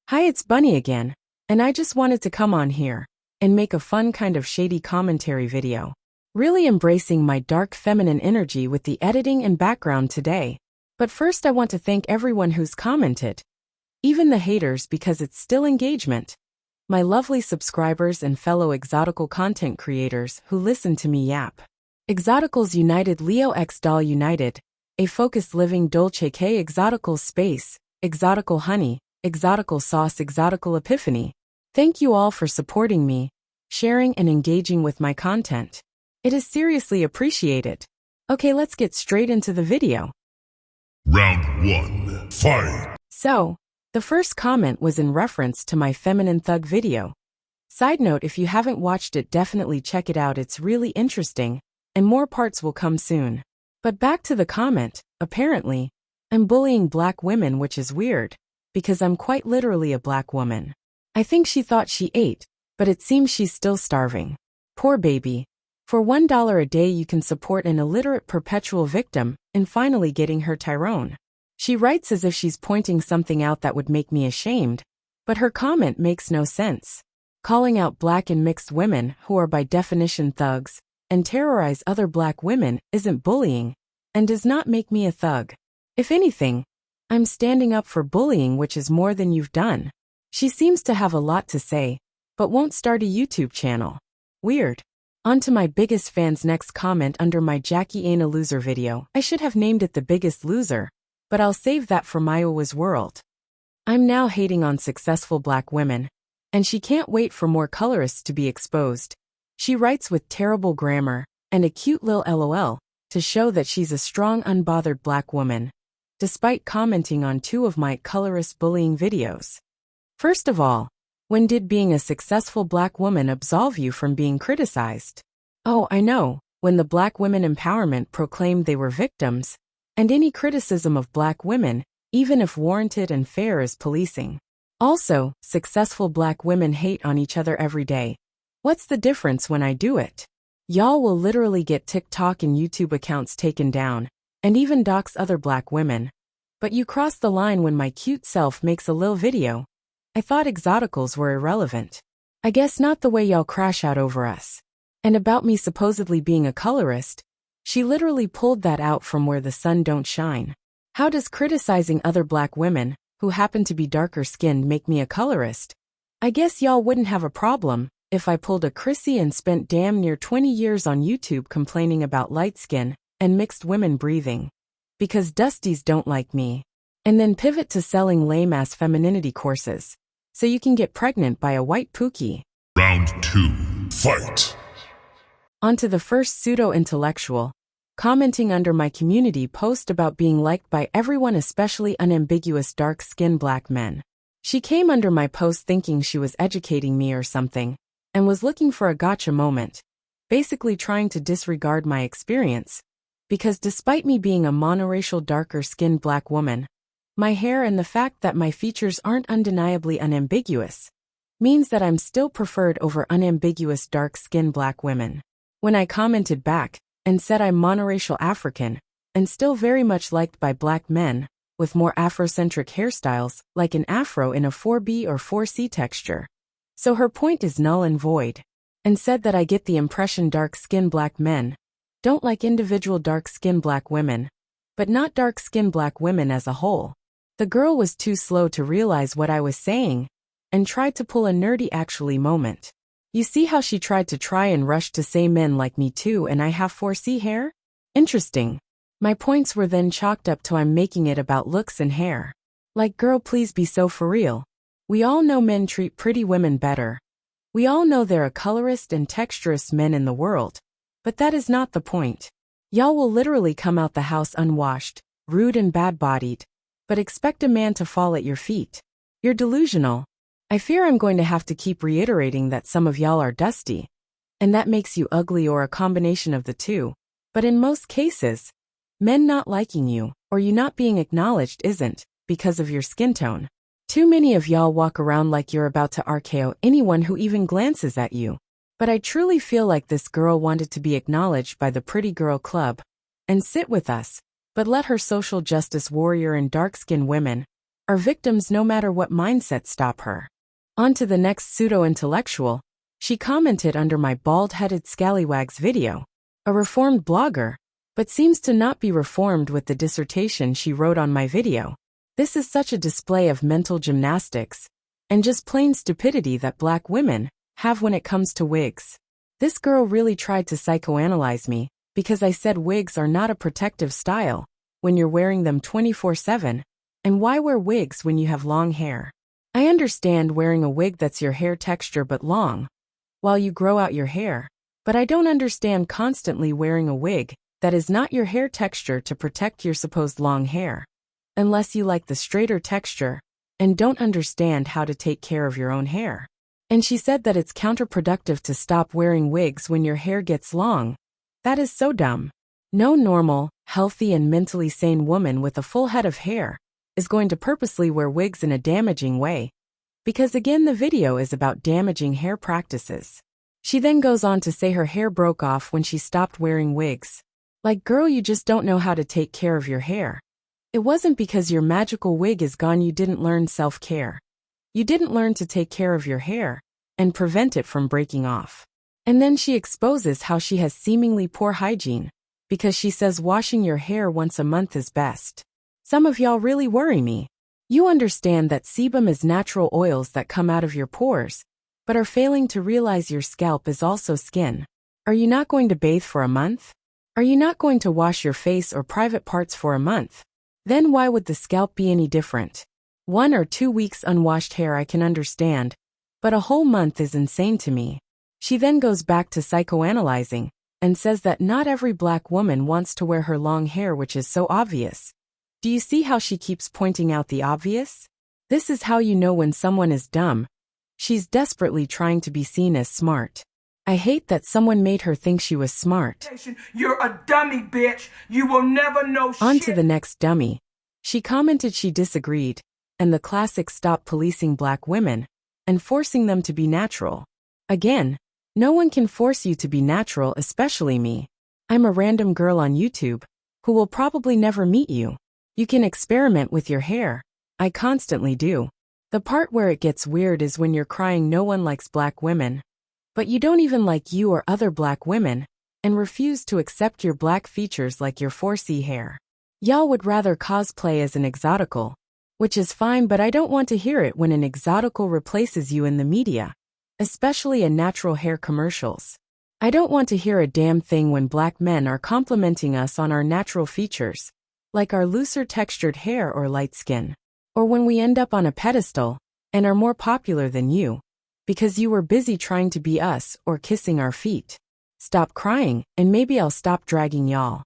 Hi, it's Bunny again, and I just wanted to come on here and make a fun kind of shady commentary video. Really embracing my dark feminine energy with the editing and background today. But first I want to thank everyone who's commented. Even the haters, because it's still engagement. My lovely subscribers and fellow exotical content creators who listen to me yap. Exoticals United, Leo X Doll United, a focused living Dolce K Exotical Space, Exotical Honey, Exotical Sauce, Exotical Epiphany. Thank you all for supporting me, sharing and engaging with my content. It is seriously appreciated. Okay, let's get straight into the video. Round 1, fight! So, the first comment was in reference to my Feminine Thug video. Side note, if you haven't watched it, definitely check it out, it's really interesting, and more parts will come soon. But back to the comment, apparently, I'm bullying black women, which is weird, because I'm quite literally a black woman. I think she thought she ate, but it seems she's still starving. Poor baby. For $1 a day you can support an illiterate perpetual victim in finally getting her Tyrone. She writes as if she's pointing something out that would make me ashamed, but her comment makes no sense. Calling out black and mixed women who are by definition thugs and terrorize other black women isn't bullying and does not make me a thug. If anything, I'm standing up for bullying, which is more than you've done. She seems to have a lot to say, but won't start a YouTube channel. Weird. On to my biggest fan's next comment under my Jackie Ain't a Loser video. I should have named it The Biggest Loser, but I'll save that for Mayowa's world. I'm now hating on successful black women, and she can't wait for more colorists to be exposed. She writes with terrible grammar and a cute lil LOL to show that she's a strong, unbothered black woman, despite commenting on 2 of my colorist bullying videos. First of all, when did being a successful black woman absolve you from being criticized? Oh, I know, when the Black Women Empowerment proclaimed they were victims, and any criticism of black women, even if warranted and fair, is policing. Also, successful black women hate on each other every day. What's the difference when I do it? Y'all will literally get TikTok and YouTube accounts taken down, and even dox other black women. But you cross the line when my cute self makes a lil video. I thought exoticals were irrelevant. I guess not the way y'all crash out over us. And about me supposedly being a colorist, she literally pulled that out from Where the Sun Don't Shine. How does criticizing other black women, who happen to be darker skinned, make me a colorist? I guess y'all wouldn't have a problem if I pulled a Chrissy and spent damn near 20 years on YouTube complaining about light skin and mixed women breathing. Because dusties don't like me. And then pivot to selling lame-ass femininity courses, so you can get pregnant by a white pookie. Round 2, fight! On to the first pseudo-intellectual, commenting under my community post about being liked by everyone, especially unambiguous dark-skinned black men. She came under my post thinking she was educating me or something, and was looking for a gotcha moment, basically trying to disregard my experience, because despite me being a monoracial darker-skinned black woman, my hair and the fact that my features aren't undeniably unambiguous means that I'm still preferred over unambiguous dark-skinned black women. When I commented back and said I'm monoracial African and still very much liked by black men with more Afrocentric hairstyles, like an afro in a 4B or 4C texture. So her point is null and void, and said that I get the impression dark-skinned black men don't like individual dark-skinned black women, but not dark-skinned black women as a whole. The girl was too slow to realize what I was saying, and tried to pull a nerdy actually moment. You see how she tried to rush to say men like me too and I have 4C hair? Interesting. My points were then chalked up to I'm making it about looks and hair. Like, girl, please be so for real. We all know men treat pretty women better. We all know there are colorist and texturist men in the world. But that is not the point. Y'all will literally come out the house unwashed, rude and bad-bodied, but expect a man to fall at your feet. You're delusional. I fear I'm going to have to keep reiterating that some of y'all are dusty, and that makes you ugly or a combination of the two. But in most cases, men not liking you, or you not being acknowledged isn't because of your skin tone. Too many of y'all walk around like you're about to RKO anyone who even glances at you. But I truly feel like this girl wanted to be acknowledged by the Pretty Girl Club and sit with us, but let her social justice warrior and dark-skinned women are victims no matter what mindset stop her. On to the next pseudo-intellectual. She commented under my bald-headed scallywags video. A reformed blogger, but seems to not be reformed with the dissertation she wrote on my video. This is such a display of mental gymnastics and just plain stupidity that black women have when it comes to wigs. This girl really tried to psychoanalyze me because I said wigs are not a protective style when you're wearing them 24/7, and why wear wigs when you have long hair? I understand wearing a wig that's your hair texture but long, while you grow out your hair, but I don't understand constantly wearing a wig that is not your hair texture to protect your supposed long hair. Unless you like the straighter texture and don't understand how to take care of your own hair. And she said that it's counterproductive to stop wearing wigs when your hair gets long. That is so dumb. No normal, healthy and mentally sane woman with a full head of hair is going to purposely wear wigs in a damaging way. Because again, the video is about damaging hair practices. She then goes on to say her hair broke off when she stopped wearing wigs. Like, girl, you just don't know how to take care of your hair. It wasn't because your magical wig is gone you didn't learn self-care. You didn't learn to take care of your hair and prevent it from breaking off. And then she exposes how she has seemingly poor hygiene because she says washing your hair once a month is best. Some of y'all really worry me. You understand that sebum is natural oils that come out of your pores, but are failing to realize your scalp is also skin. Are you not going to bathe for a month? Are you not going to wash your face or private parts for a month? Then why would the scalp be any different? 1 or 2 weeks unwashed hair I can understand, but a whole month is insane to me. She then goes back to psychoanalyzing and says that not every black woman wants to wear her long hair, which is so obvious. Do you see how she keeps pointing out the obvious? This is how you know when someone is dumb. She's desperately trying to be seen as smart. I hate that someone made her think she was smart. You're a dummy, bitch. You will never know shit. On to the next dummy. She commented she disagreed, and the classic stop policing black women and forcing them to be natural. Again, no one can force you to be natural, especially me. I'm a random girl on YouTube who will probably never meet you. You can experiment with your hair. I constantly do. The part where it gets weird is when you're crying no one likes black women. But you don't even like you or other black women, and refuse to accept your black features like your 4C hair. Y'all would rather cosplay as an exotical, which is fine, but I don't want to hear it when an exotical replaces you in the media, especially in natural hair commercials. I don't want to hear a damn thing when black men are complimenting us on our natural features, like our looser textured hair or light skin, or when we end up on a pedestal and are more popular than you, because you were busy trying to be us or kissing our feet. Stop crying, and maybe I'll stop dragging y'all.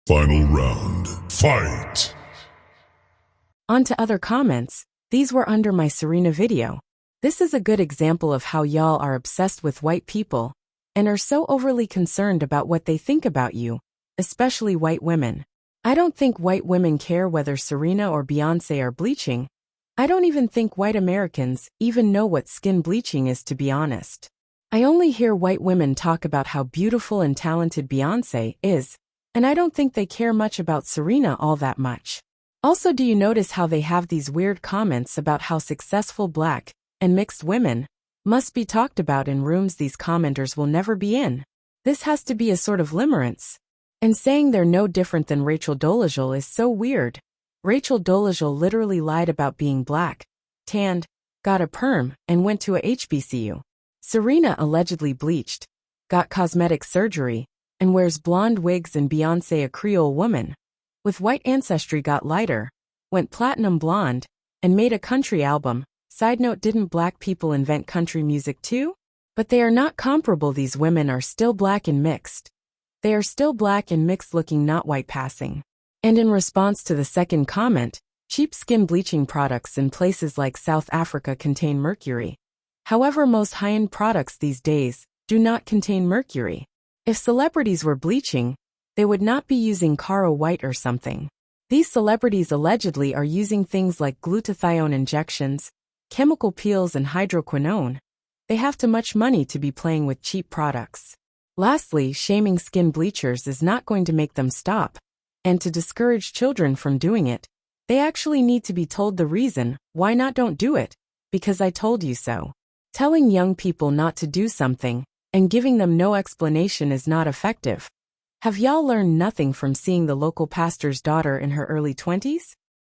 Final round. Fight! On to other comments. These were under my Serena video. This is a good example of how y'all are obsessed with white people and are so overly concerned about what they think about you, especially white women. I don't think white women care whether Serena or Beyoncé are bleaching. I don't even think white Americans even know what skin bleaching is, to be honest. I only hear white women talk about how beautiful and talented Beyoncé is, and I don't think they care much about Serena all that much. Also, do you notice how they have these weird comments about how successful black and mixed women must be talked about in rooms these commenters will never be in? This has to be a sort of limerence. And saying they're no different than Rachel Dolezal is so weird. Rachel Dolezal literally lied about being black, tanned, got a perm, and went to a HBCU. Serena allegedly bleached, got cosmetic surgery, and wears blonde wigs, and Beyoncé, a Creole woman with white ancestry, got lighter, went platinum blonde, and made a country album. Side note, didn't black people invent country music too? But they are not comparable. These women are still black and mixed. They are still black and mixed looking, not white passing. And in response to the second comment, cheap skin bleaching products in places like South Africa contain mercury. However, most high-end products these days do not contain mercury. If celebrities were bleaching, they would not be using Caro White or something. These celebrities allegedly are using things like glutathione injections, chemical peels, and hydroquinone. They have too much money to be playing with cheap products. Lastly, shaming skin bleachers is not going to make them stop. And to discourage children from doing it, They actually need to be told the reason, why not don't do it, because I told you so. Telling young people not to do something, and giving them no explanation is not effective. Have y'all learned nothing from seeing the local pastor's daughter in her early 20s?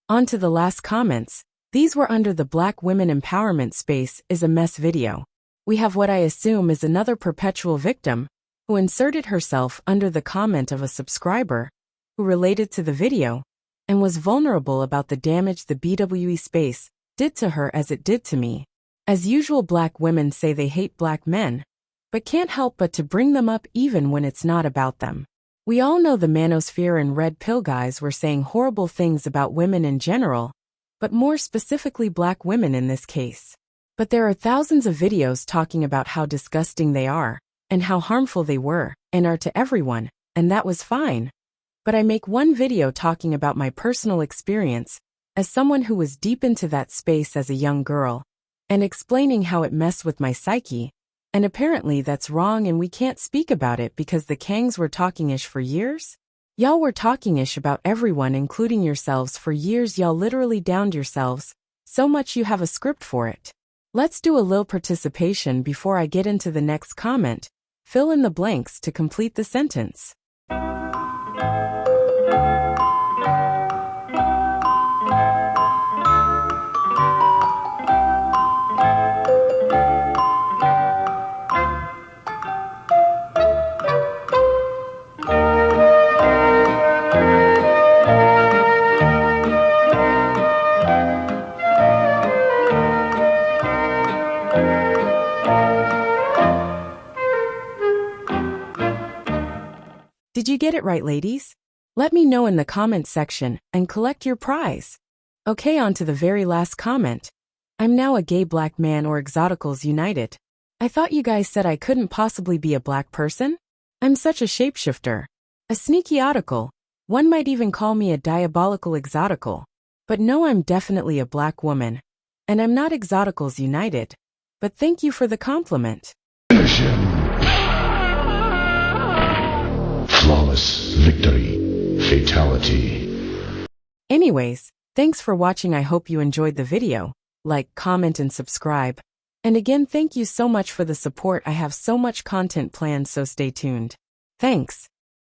On to the last comments. These were under the Black Women Empowerment Space is a mess video. We have what I assume is another perpetual victim, who inserted herself under the comment of a subscriber, who related to the video, and was vulnerable about the damage the BWE space did to her as it did to me. As usual, Black women say they hate Black men, but can't help but to bring them up even when it's not about them. We all know the manosphere and red pill guys were saying horrible things about women in general, but more specifically Black women in this case. But there are thousands of videos talking about how disgusting they are, and how harmful they were, and are to everyone, and that was fine. But I make one video talking about my personal experience, as someone who was deep into that space as a young girl, and explaining how it messed with my psyche, and apparently that's wrong and we can't speak about it because the Kangs were talking-ish for years? Y'all were talking-ish about everyone including yourselves for years. Y'all literally downed yourselves, so much you have a script for it. Let's do a little participation before I get into the next comment. Fill in the blanks to complete the sentence. Did you get it right, ladies? Let me know in the comments section and collect your prize. Okay, on to the very last comment. I'm now a gay Black man or Exoticals United. I thought you guys said I couldn't possibly be a Black person? I'm such a shapeshifter. A sneaky article. One might even call me a diabolical exotical. But no, I'm definitely a Black woman. And I'm not Exoticals United. But thank you for the compliment. Flawless victory. Fatality. Anyways, thanks for watching. I hope you enjoyed the video. Like, comment and subscribe. And again, thank you so much for the support. I have so much content planned, so stay tuned. Thanks.